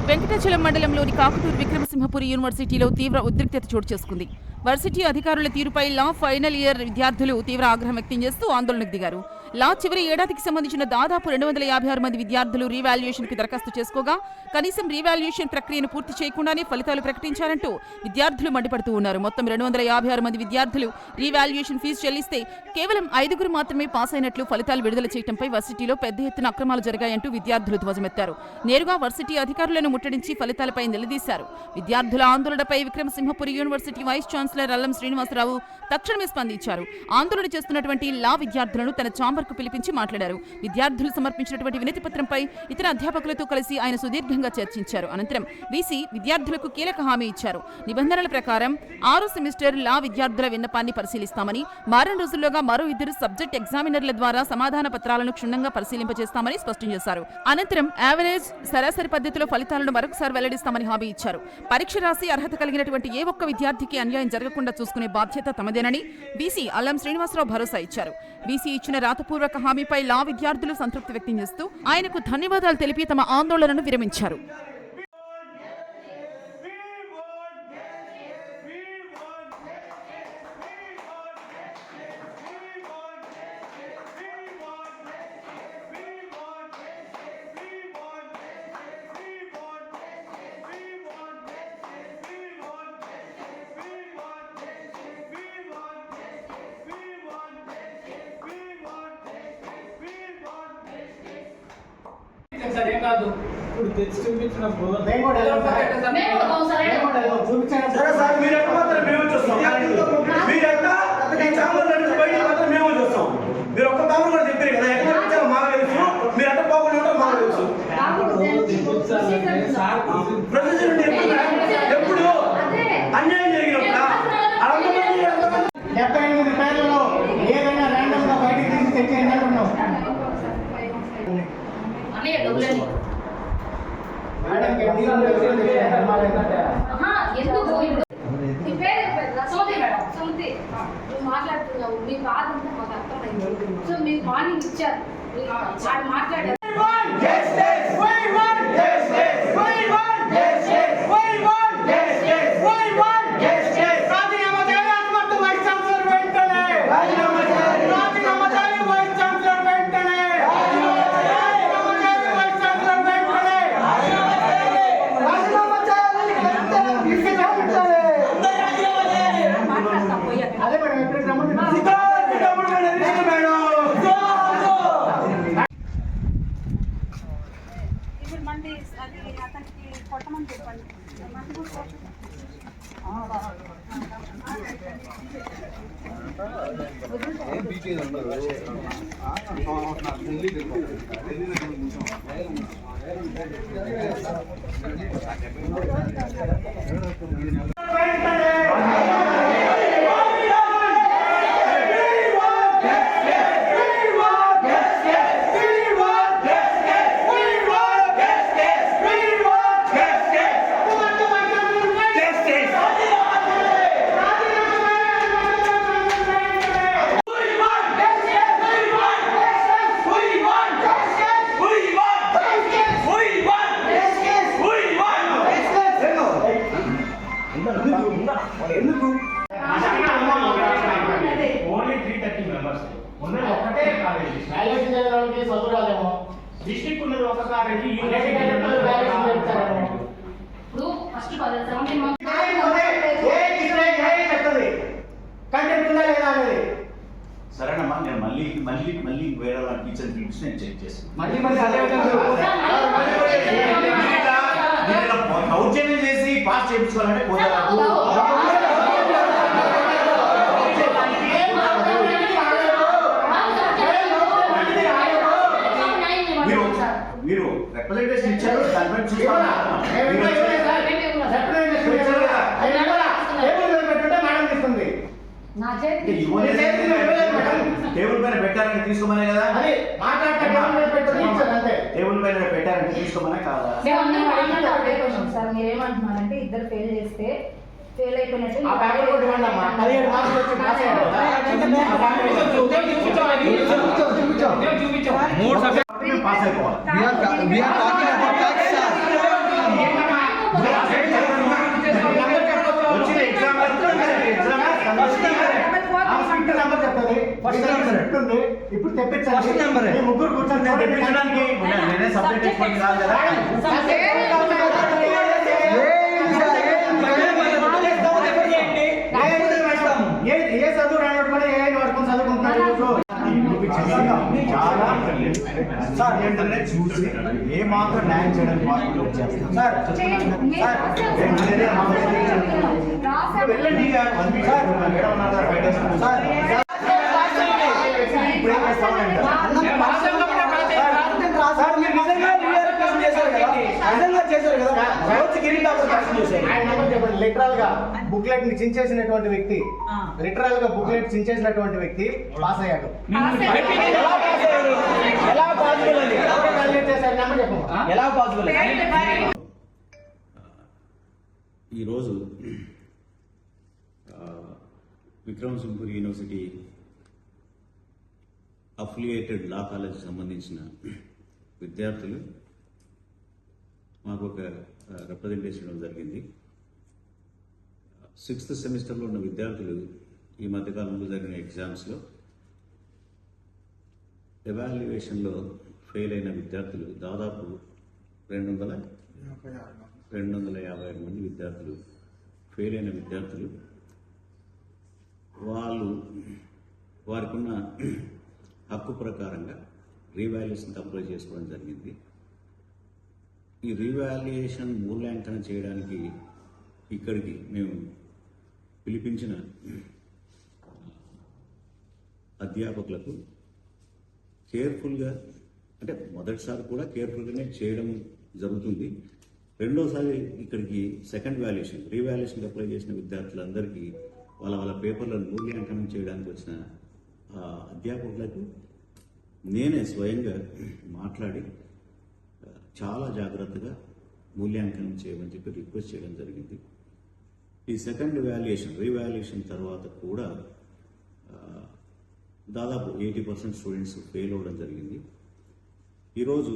వెంకటాచలం మండలంలోని కాకుటూరు విక్రమసింహపురి యూనివర్సిటీలో తీవ్ర ఉద్రిక్తత చోటు చేసుకుంది. వర్సిటీ అధికారుల తీరుపై లా ఫైనల్ ఇయర్ విద్యార్థులు తీవ్ర ఆగ్రహం వ్యక్తం చేస్తూ ఆందోళనకు దిగారు. లా చివరి ఏడాదికి సంబంధించిన దాదాపు 256 మంది విద్యార్థులు రీవాల్యుయేషన్ కి దరఖాస్తు చేసుకోగా కనీసం రీవాల్యుయేషన్ ప్రక్రియను పూర్తి చేయకుండానే ఫలితాలు ప్రకటించారంటూ విద్యార్థులు మండిపడుతూ ఉన్నారు. మొత్తం 256 మంది విద్యార్థులు రీవాల్యుయేషన్ ఫీజు చెల్లిస్తే కేవలం 5 మాత్రమే పాస్ అయినట్లు ఫలితాలు విడుదల చేయడంపై వర్సిటీలో పెద్ద ఎత్తున అక్రమాలు జరిగాయంటూ విద్యార్థులు ధ్వజమెత్తారు. నేరుగా వర్సిటీ అధికారులను ముట్టడించి ఫలితాలపై నిలదీశారు. విద్యార్థుల ఆందోళనపై విక్రమసింహపురి యూనివర్సిటీ వైస్ ఛాన్సలర్ అల్లం శ్రీనివాసరావు తక్షణమే స్పందించారు. ఆందోళన చేస్తున్నటువంటి లా విద్యార్థులను తన ఛాంబర్కు పిలిపించి మాట్లాడారు. విద్యార్థులు సమర్పించినటువంటి వినతి పత్రంపై ఇతర అధ్యాపకులతో కలిసి ఆయన సుదీర్ఘంగా చర్చించారు. అనంతరం వీసీ విద్యార్థులకు కీలక హామీ ఇచ్చారు. నిబంధనల ప్రకారం 6వ సెమిస్టర్ లా విద్యార్థుల విన్నపాన్ని పరిశీలిస్తామని, వారం రోజుల్లోగా మరో 2 సబ్జెక్ట్ ఎగ్జామినర్ల ద్వారా సమాధాన పత్రాలను క్షుణ్ణంగా పరిశీలింపజేస్తామని స్పష్టం చేశారు. అనంతరం యావరేజ్ సరాసరి పద్ధతిలో ఫలితాలను మరొకసారి వెల్లడిస్తామని హామీ ఇచ్చారు. పరీక్ష రాసి అర్హత కలిగినటువంటి ఏ ఒక్క విద్యార్థికి అన్యాయం జరగకుండా చూసుకునే బాధ్యత తమదేనని వీసీ అల్లం శ్రీనివాసరావు భరోసా ఇచ్చారు. వీసీ ఇచ్చిన రాతపూర్వక హామీపై లా విద్యార్థులు సంతృప్తి వ్యక్తం చేస్తూ ఆయనకు ధన్యవాదాలు తెలిపి తమ ఆందోళనను విరమించారు. సరే కాదు ఇప్పుడు తెచ్చి చూపించినప్పుడు చూపించాను సరే సార్ మీరు ఎక్కడ మాత్రం మేము చూస్తాం మీరు ఎక్కడ ఈ ఛాంబర్ నుంచి బయట మాత్రం మేము చూస్తాం మీరు ఒక్క తాము కూడా చెప్పారు కదా ఎక్కడ చూపించాలో మాకు తెలుసు మీరు ఎక్కడ పోకుండా ఉంటారో మాకు తెలుసు ప్రొసీజర్ ఎప్పుడు అన్యాయం జరిగినప్పుడు 78 పేర్లలో ఏదైనా ర్యాండమ్ గా బయటికి తీసి తెచ్చేయండి అంటున్నాం. మాట్లాడుతున్నావు మీ బాధ అంతా మాకు అర్థమైంది. సో మీరు మార్నింగ్ ఇచ్చారు మాట్లాడారు. అది అతనికి కొట్టమని చెప్పండి. ఎందుకు ఓన్లీ 330 మెంబర్స్ ఉన్నది ఒక్కటే కాలేజీ వాల్యుయేషన్ చేయడానికి చదువురాలేమో డిస్ట్రిక్ట్ ఉన్నది ఒక కాలేజీ ఇప్పుడు ఫస్ట్ 17 మంది కంటెంట్ ఉందా లేదా అనేది సరేనమ్మా నేను మళ్ళీ వేరే వాళ్ళ టీచర్ పిలిచి నేను చెక్ చేస్తాను. దౌర్జన్యం చేసి పాస్ చేయించుకోవాలంటే కుదరదు. మీరు రిప్రజెంటేషన్ ఇచ్చారు దానిపై టేబుల్ పైన పెట్టారని తీసుకోమనే కదా టేబుల్ పైన పెట్టారని తీసుకోమనే కాదా? సార్ మీరేమంటున్నారంటే ఇద్దరు ఫెయిల్ చేస్తే ఫెయిల్ అయిపోయినట్టు పాస్ అయిపోవాలి. ఇప్పుడు ఫస్ట్ తెప్పించండి. నెంబర్ మీ ముగ్గురు కూర్చొని నేను తెప్పించడానికి నేనే సబ్జెక్ట్ ఎక్స్పర్ట్ కాదు కదా. ఏ చదువు రానట్టు కూడా ఏ వాడుకొని చదువుకుంటున్నారు చాలా సార్ ఏంటంటే చూసి ఏ మాత్రం న్యాయం చేయడానికి పాసిబుల్ చేస్తాం సార్. వెళ్ళండి ఇక. మేడం ఉన్నారు కదా, బయట వేసుకోండి. సార్ ఇప్పుడు ఏం చేస్తామంటే సార్ మీరు నిజంగా రీఅరేంజ్మెంట్ చేశారు కదా, నిజంగా చేశారు కదా, రోజు గిరిట్ ఆఫర్ కరెక్షన్ చేశారు. ఆయన నెంబర్ చెప్పండి. లిటరల్ గా బుక్లెట్ ని చించేసినటువంటి వ్యక్తి, లిటరల్ గా బుక్లెట్ చించేసినటువంటి వ్యక్తి పాస్ అయ్యాడు. ఎలా పాసిబుల్? ఎలా పాసిబుల్ అది? ఎవరు వాల్యుయేట్ చేశారు? నెంబర్ చెప్పండి. ఎలా పాసిబుల్? ఈరోజు విక్రమసింహపురి యూనివర్సిటీ అఫిలియేటెడ్ లా కాలేజ్కి సంబంధించిన విద్యార్థులు మాకు ఒక రిప్రజెంటేషన్ ఇవ్వడం జరిగింది. 6th సెమిస్టర్లో ఉన్న విద్యార్థులు ఈ మధ్యకాలంలో జరిగిన ఎగ్జామ్స్లో ఎవాల్యుయేషన్లో ఫెయిల్ అయిన విద్యార్థులు దాదాపు 256 మంది విద్యార్థులు ఫెయిల్ అయిన విద్యార్థులు. వారికి ఉన్న హక్కు ప్రకారంగా రీవాల్యుయేషన్కి అప్లై చేసుకోవడం జరిగింది. ఈ రీవాల్యుయేషన్ మూల్యాంకనం చేయడానికి ఇక్కడికి మేము పిలిపించిన అధ్యాపకులకు కేర్ఫుల్గా, అంటే మొదటిసారి కూడా కేర్ఫుల్గానే చేయడం జరుగుతుంది. రెండోసారి ఇక్కడికి సెకండ్ వాల్యుయేషన్ రీవాల్యుయేషన్కి అప్లై చేసిన విద్యార్థులందరికీ వాళ్ళ పేపర్లను మూల్యాంకనం చేయడానికి వచ్చిన అధ్యాపకులకు నేనే స్వయంగా మాట్లాడి చాలా జాగ్రత్తగా మూల్యాంకనం చేయమని చెప్పి రిక్వెస్ట్ చేయడం జరిగింది. ఈ సెకండ్ వాల్యుయేషన్ రీవాల్యుయేషన్ తర్వాత కూడా దాదాపు 80% స్టూడెంట్స్ ఫెయిల్ అవ్వడం జరిగింది. ఈరోజు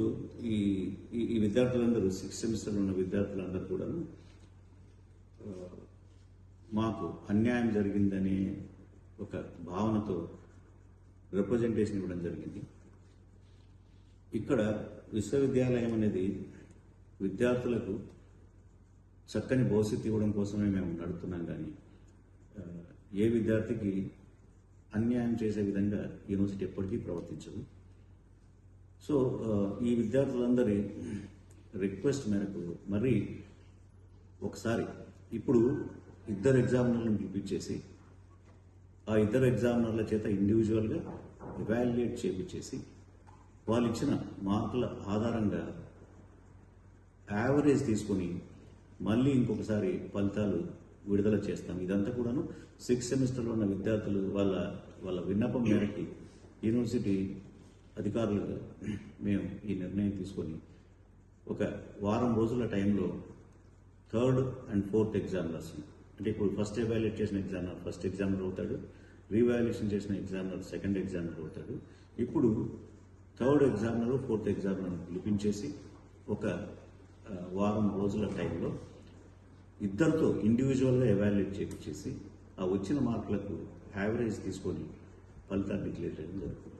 ఈ విద్యార్థులందరూ 6th సెమిస్టర్లో ఉన్న విద్యార్థులందరూ కూడా మాకు అన్యాయం జరిగిందనే ఒక భావనతో రిప్రజెంటేషన్ ఇవ్వడం జరిగింది. ఇక్కడ విశ్వవిద్యాలయం అనేది విద్యార్థులకు చక్కని భవిష్యత్తు ఇవ్వడం కోసమే మేము నడుపుతున్నాం, కానీ ఏ విద్యార్థికి అన్యాయం చేసే విధంగా యూనివర్సిటీ ఎప్పటికీ ప్రవర్తించదు. సో ఈ విద్యార్థులందరి రిక్వెస్ట్ మేరకు మరి ఒకసారి ఇప్పుడు 2 ఎగ్జామినర్లను పిలిపించేసి ఆ 2 ఎగ్జామినర్ల చేత ఇండివిజువల్గా ఎవాల్యుయేట్ చేయించేసి వాళ్ళు ఇచ్చిన మార్కుల ఆధారంగా యావరేజ్ తీసుకొని మళ్ళీ ఇంకొకసారి ఫలితాలు విడుదల చేస్తాం. ఇదంతా కూడాను 6th సెమిస్టర్లో ఉన్న విద్యార్థులు వాళ్ళ విన్నపం మేరకి యూనివర్సిటీ అధికారులుగా మేము ఈ నిర్ణయం తీసుకొని ఒక వారం రోజుల టైంలో 3rd and 4th ఎగ్జామినర్స్, అంటే ఇప్పుడు ఫస్ట్ ఎవాల్యుయేట్ చేసిన ఎగ్జామినర్ ఫస్ట్ ఎగ్జామినర్ అవుతాడు, రీవాల్యుయేషన్ చేసిన ఎగ్జామినర్ సెకండ్ ఎగ్జామినర్ అవుతాడు. ఇప్పుడు 3rd ఎగ్జామినర్ 4th ఎగ్జామినర్ పిలిపించేసి ఒక వారం రోజుల టైంలో ఇద్దరితో ఇండివిజువల్గా ఎవాల్యుయేట్ చేయించేసి ఆ వచ్చిన మార్కులకు యావరేజ్ తీసుకొని ఫలితాలు డిక్లేర్ చేయడం జరుగుతుంది.